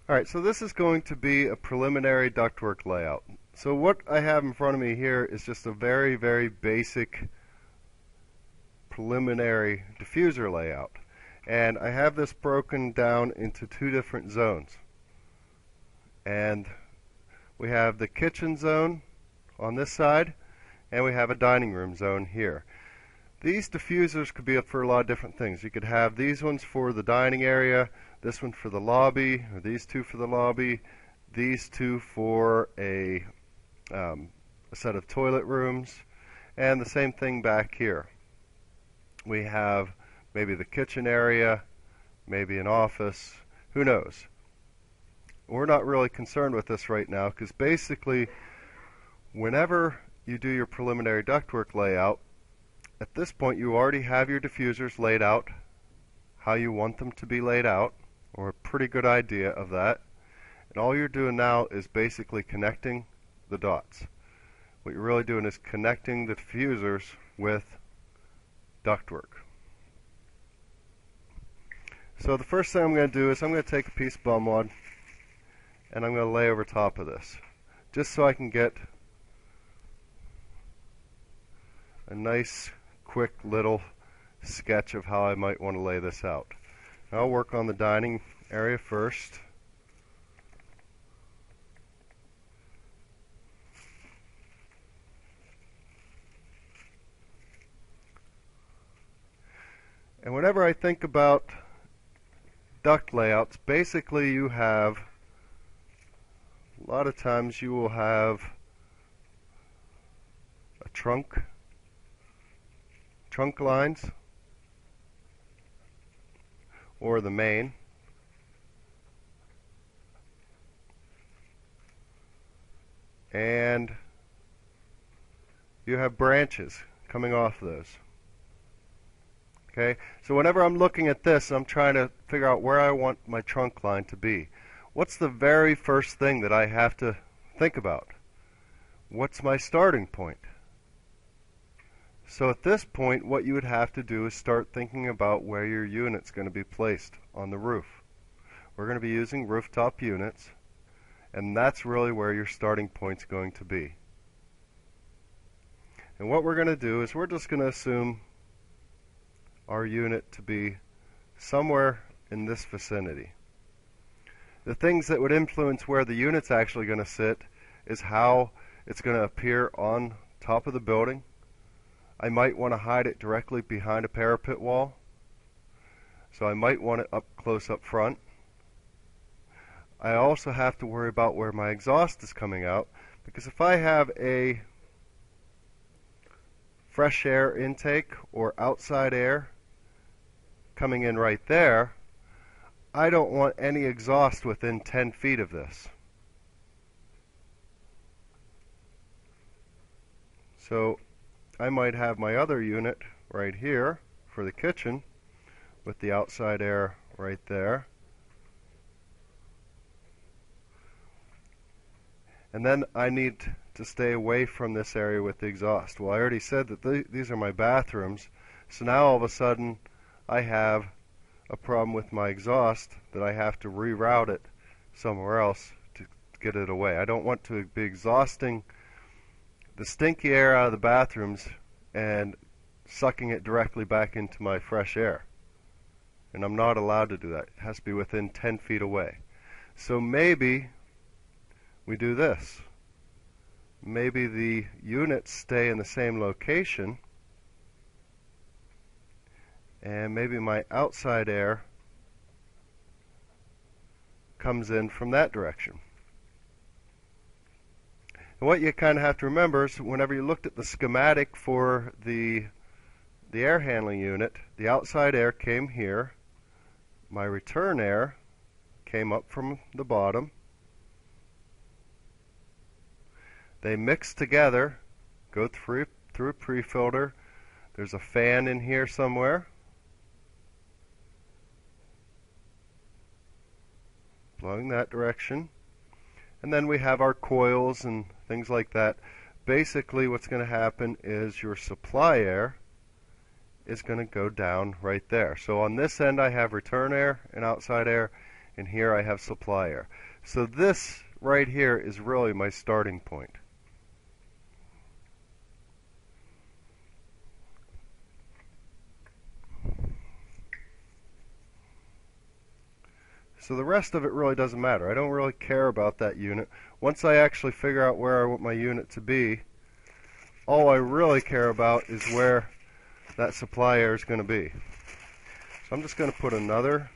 Alright, so this is going to be a preliminary ductwork layout. So what I have in front of me here is just a very, very basic preliminary diffuser layout. And I have this broken down into two different zones. And we have the kitchen zone on this side, and we have a dining room zone here. These diffusers could be up for a lot of different things. You could have these ones for the dining area, this one for the lobby, or these two for the lobby, these two for a set of toilet rooms, and the same thing back here. We have maybe the kitchen area, maybe an office, who knows. We're not really concerned with this right now because basically whenever you do your preliminary ductwork layout, at this point you already have your diffusers laid out how you want them to be laid out, or a pretty good idea of that. And all you're doing now is basically connecting the dots. What you're really doing is connecting the diffusers with ductwork. So the first thing I'm going to do is I'm going to take a piece of bum wad and I'm going to lay over top of this, just so I can get a nice quick little sketch of how I might want to lay this out. I'll work on the dining area first. And whenever I think about duct layouts, basically you have, a lot of times you will have a trunk lines, or the main, and you have branches coming off those. Okay, so whenever I'm looking at this, I'm trying to figure out where I want my trunk line to be. What's the very first thing that I have to think about? What's my starting point? So at this point, what you would have to do is start thinking about where your unit's going to be placed on the roof. We're going to be using rooftop units, and that's really where your starting point's going to be. And what we're going to do is we're just going to assume our unit to be somewhere in this vicinity. The things that would influence where the unit's actually going to sit is how it's going to appear on top of the building. I might want to hide it directly behind a parapet wall, so I might want it up close up front. I also have to worry about where my exhaust is coming out, because if I have a fresh air intake or outside air coming in right there, I don't want any exhaust within 10 feet of this. So I might have my other unit right here for the kitchen with the outside air right there. And then I need to stay away from this area with the exhaust. Well, I already said that these are my bathrooms, so now all of a sudden I have a problem with my exhaust that I have to reroute it somewhere else to get it away. I don't want to be exhausting the stinky air out of the bathrooms and sucking it directly back into my fresh air. And I'm not allowed to do that. It has to be within 10 feet away. So maybe we do this. Maybe the units stay in the same location, and maybe my outside air comes in from that direction. And what you kind of have to remember is whenever you looked at the schematic for the air handling unit, the outside air came here, my return air came up from the bottom, they mix together, go through a pre-filter, there's a fan in here somewhere, blowing that direction, and then we have our coils and things like that. Basically what's going to happen is your supply air is going to go down right there. So on this end I have return air and outside air, and here I have supply air. So this right here is really my starting point. So the rest of it really doesn't matter. I don't really care about that unit. Once I actually figure out where I want my unit to be, all I really care about is where that supply air is going to be. So I'm just going to put another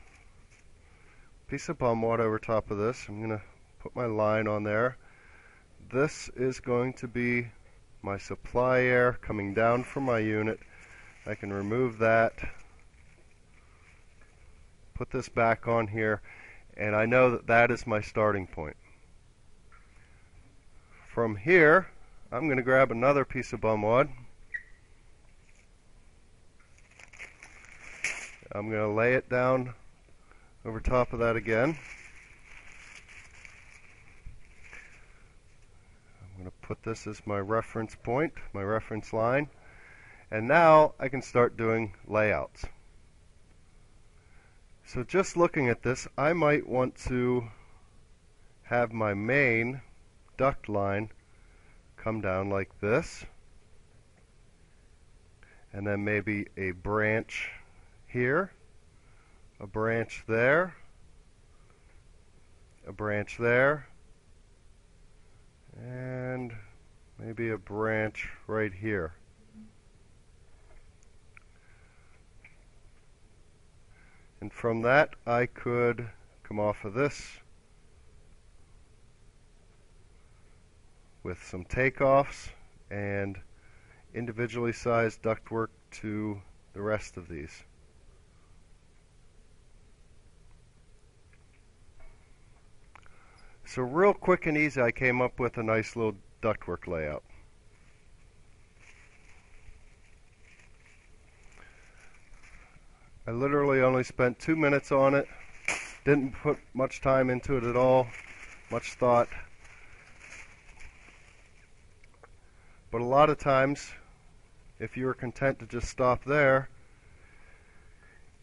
piece of bum wad over top of this. I'm going to put my line on there. This is going to be my supply air coming down from my unit. I can remove that, put this back on here, and I know that that is my starting point. From here, I'm going to grab another piece of bum wad. I'm going to lay it down over top of that again. I'm going to put this as my reference point, my reference line, and now I can start doing layouts. So just looking at this, I might want to have my main duct line come down like this, and then maybe a branch here, a branch there, a branch there, and maybe a branch right here. And from that I could come off of this with some takeoffs and individually sized ductwork to the rest of these. So real quick and easy, I came up with a nice little ductwork layout. I literally only spent 2 minutes on it, didn't put much time into it at all, much thought. But a lot of times, if you were content to just stop there,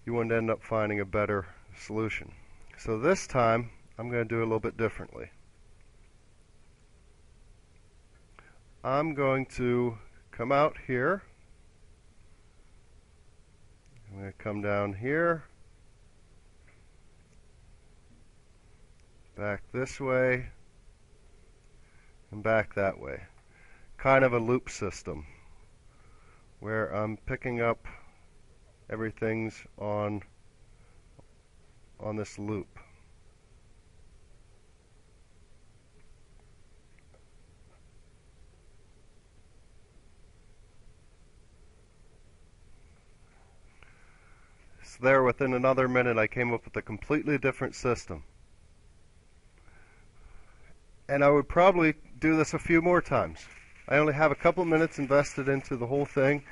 you wouldn't end up finding a better solution. So this time, I'm going to do it a little bit differently. I'm going to come out here. I'm going to come down here, back this way, and back that way. Kind of a loop system where I'm picking up everything's on this loop. So there, within another minute, I came up with a completely different system. And I would probably do this a few more times. I only have a couple minutes invested into the whole thing.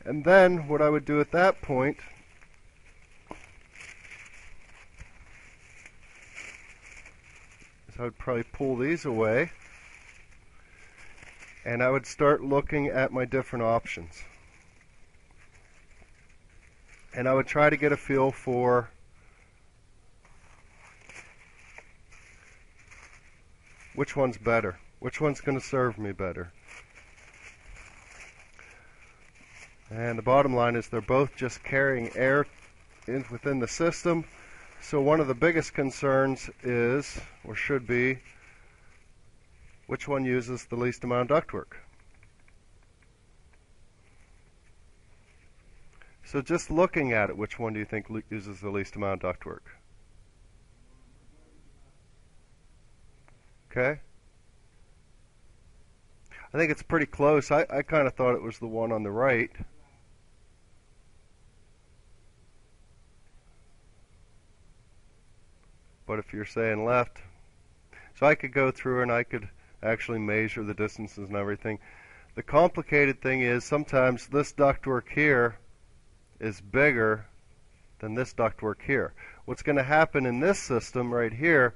And then what I would do at that point is I would probably pull these away and I would start looking at my different options. And I would try to get a feel for which one's better, which one's going to serve me better. And the bottom line is they're both just carrying air within the system. So one of the biggest concerns is, or should be, which one uses the least amount of ductwork. So just looking at it, which one do you think uses the least amount of ductwork? Okay. I think it's pretty close. I kind of thought it was the one on the right. But if you're saying left, so I could go through and I could actually measure the distances and everything. The complicated thing is sometimes this ductwork here is bigger than this ductwork here. What's going to happen in this system right here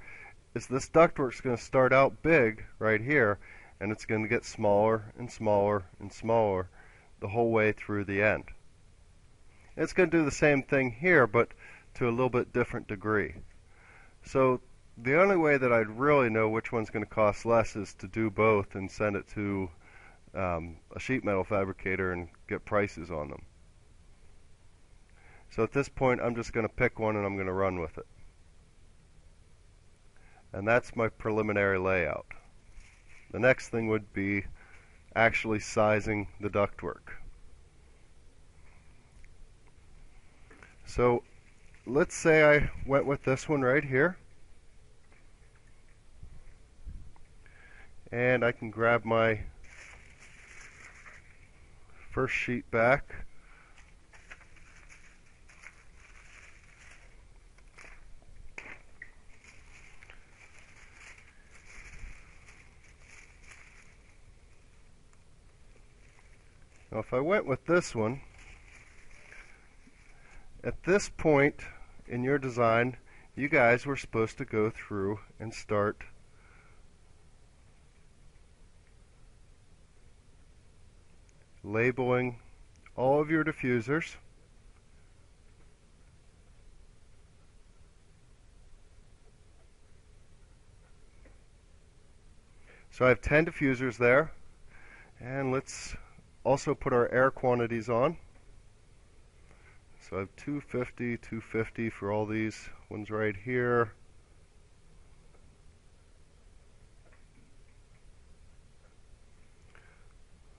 is this ductwork is going to start out big right here, and it's going to get smaller and smaller and smaller the whole way through the end. It's going to do the same thing here, but to a little bit different degree. So the only way that I'd really know which one's going to cost less is to do both and send it to a sheet metal fabricator and get prices on them. So at this point I'm just going to pick one and I'm going to run with it. And that's my preliminary layout. The next thing would be actually sizing the ductwork. So let's say I went with this one right here, and I can grab my first sheet back. Now if I went with this one, at this point in your design, you guys were supposed to go through and start labeling all of your diffusers. So I have 10 diffusers there, and let's also put our air quantities on. So I have 250, 250 for all these ones right here.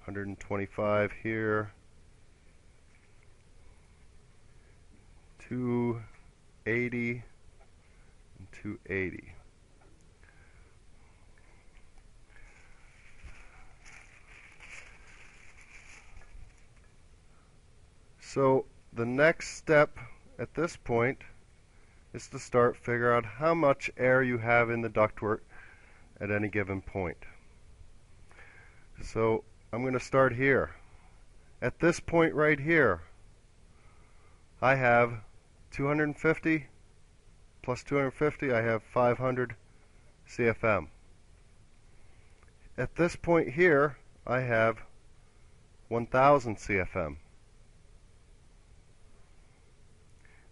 $125 here. 280 and 280. So the next step at this point is to start figure out how much air you have in the ductwork at any given point. So I'm going to start here. At this point right here, I have 250 plus 250, I have 500 CFM. At this point here, I have 1000 CFM.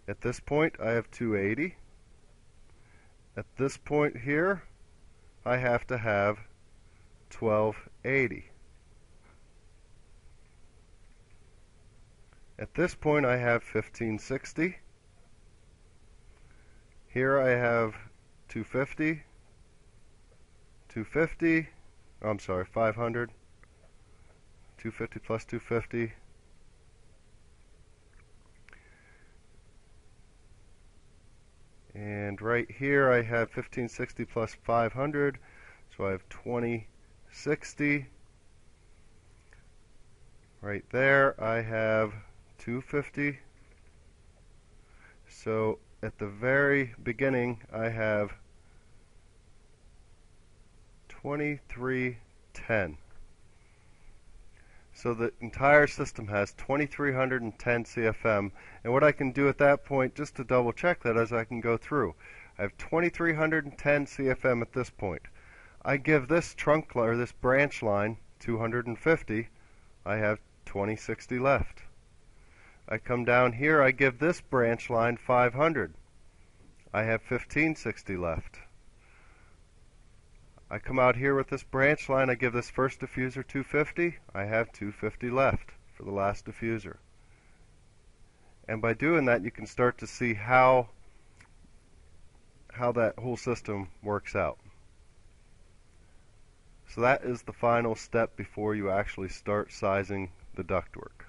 At this point, I have 280. At this point here, I have to have 1280. At this point, I have 1560. Here I have 250, 250, oh, I'm sorry, 500, 250 plus 250. And right here I have 1560 plus 500, so I have 2060. Right there I have 250. So at the very beginning I have 2310. So the entire system has 2310 CFM, and what I can do at that point, just to double check that, is I can go through. I have 2310 CFM at this point. I give this trunk or this branch line 250, I have 2060 left. I come down here, I give this branch line 500, I have 1560 left. I come out here with this branch line, I give this first diffuser 250, I have 250 left for the last diffuser. And by doing that, you can start to see how that whole system works out. So that is the final step before you actually start sizing the ductwork.